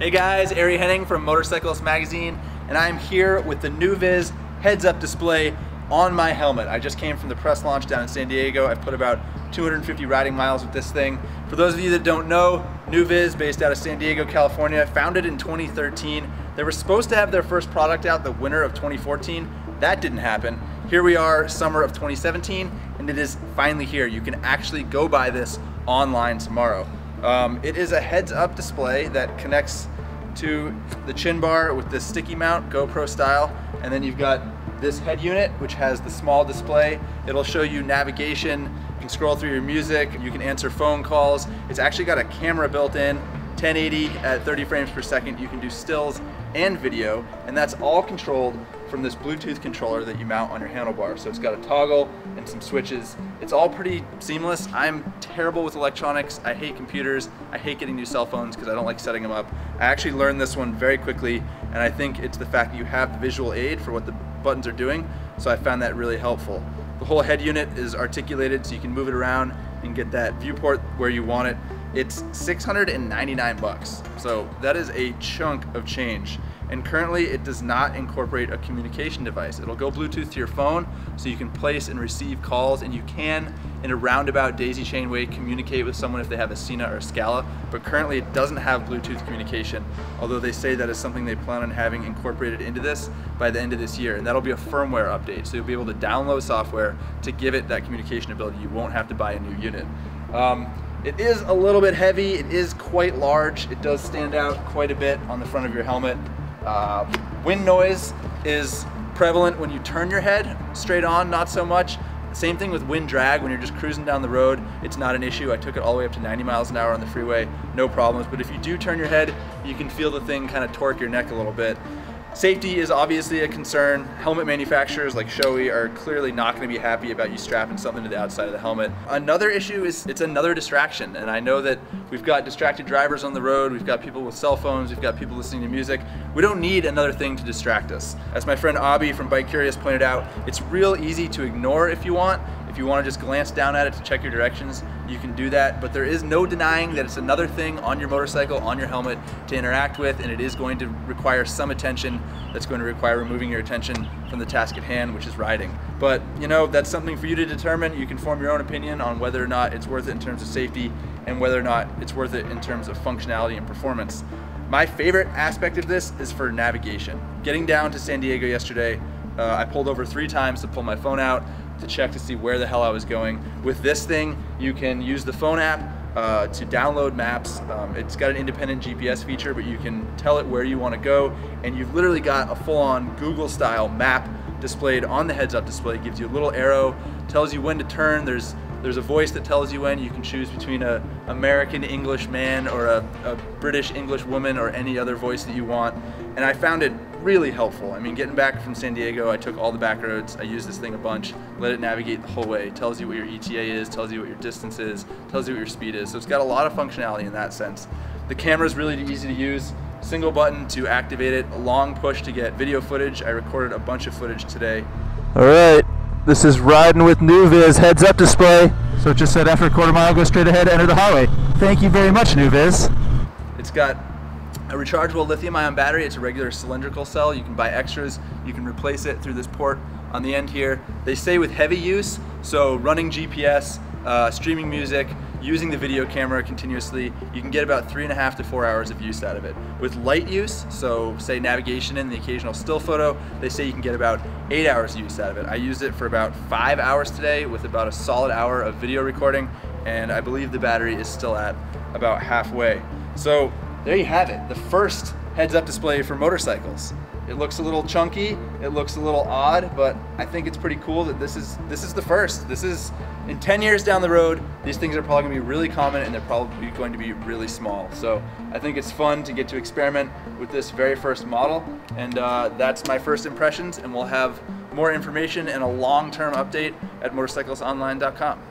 Hey guys, Ari Henning from Motorcyclist magazine, and I'm here with the Nuviz heads-up display on my helmet. I just came from the press launch down in San Diego. I've put about 250 riding miles with this thing. For those of you that don't know, Nuviz, based out of San Diego, California, founded in 2013. They were supposed to have their first product out the winter of 2014. That didn't happen. Here we are, summer of 2017, and it is finally here. You can actually go buy this online tomorrow. It is a heads-up display that connects to the chin bar with this sticky mount, GoPro style, and then you've got this head unit which has the small display. It'll show you navigation, you can scroll through your music, you can answer phone calls. It's actually got a camera built in, 1080 at 30 frames per second. You can do stills and video, and that's all controlled from this Bluetooth controller that you mount on your handlebar. So it's got a toggle and some switches. It's all pretty seamless. I'm terrible with electronics. I hate computers. I hate getting new cell phones because I don't like setting them up. I actually learned this one very quickly, and I think it's the fact that you have the visual aid for what the buttons are doing, so I found that really helpful. The whole head unit is articulated so you can move it around and get that viewport where you want it. It's 699 bucks, so that is a chunk of change. And currently it does not incorporate a communication device. It'll go Bluetooth to your phone so you can place and receive calls, and you can, in a roundabout daisy chain way, communicate with someone if they have a Sena or a Scala, but currently it doesn't have Bluetooth communication, although they say that is something they plan on having incorporated into this by the end of this year, and that'll be a firmware update, so you'll be able to download software to give it that communication ability. You won't have to buy a new unit. It is a little bit heavy, it is quite large, it does stand out quite a bit on the front of your helmet. Wind noise is prevalent when you turn your head straight on, not so much. Same thing with wind drag. When you're just cruising down the road, it's not an issue. I took it all the way up to 90 miles an hour on the freeway, no problems. But if you do turn your head, you can feel the thing kind of torque your neck a little bit. Safety is obviously a concern. Helmet manufacturers like Shoei are clearly not going to be happy about you strapping something to the outside of the helmet. Another issue is it's another distraction, and I know that we've got distracted drivers on the road, we've got people with cell phones, we've got people listening to music. We don't need another thing to distract us. As my friend Abby from Bike Curious pointed out, it's real easy to ignore if you want. If you want to just glance down at it to check your directions, you can do that, but there is no denying that it's another thing on your motorcycle, on your helmet to interact with, and it is going to require some attention. That's going to require removing your attention from the task at hand, which is riding. But you know, that's something for you to determine. You can form your own opinion on whether or not it's worth it in terms of safety and whether or not it's worth it in terms of functionality and performance. My favorite aspect of this is for navigation. Getting down to San Diego yesterday, I pulled over 3 times to pull my phone out to check to see where the hell I was going. With this thing, you can use the phone app to download maps. It's got an independent GPS feature, but you can tell it where you want to go, and you've literally got a full-on Google-style map displayed on the heads-up display. It gives you a little arrow, tells you when to turn. There's a voice that tells you when. You can choose between an American English man or a British English woman or any other voice that you want, and I found it really helpful. I mean, getting back from San Diego, I took all the back roads. I used this thing a bunch, let it navigate the whole way. It tells you what your ETA is, tells you what your distance is, tells you what your speed is. So it's got a lot of functionality in that sense. The camera is really easy to use. Single button to activate it, a long push to get video footage. I recorded a bunch of footage today. All right, this is riding with Nuviz heads-up display. So it just said after a quarter mile, go straight ahead, enter the highway. Thank you very much, Nuviz. It's got a rechargeable lithium-ion battery. It's a regular cylindrical cell. You can buy extras. You can replace it through this port on the end here. They say with heavy use, so running GPS, streaming music, using the video camera continuously, you can get about 3.5 to 4 hours of use out of it. With light use, so say navigation and the occasional still photo, they say you can get about 8 hours of use out of it. I used it for about 5 hours today with about a solid hour of video recording, and I believe the battery is still at about halfway. So there you have it, the first heads-up display for motorcycles. It looks a little chunky, it looks a little odd, but I think it's pretty cool that this is the first. This is, in 10 years down the road, these things are probably going to be really common, and they're probably going to be really small. So I think it's fun to get to experiment with this very first model, and that's my first impressions, and we'll have more information and a long-term update at motorcyclistonline.com.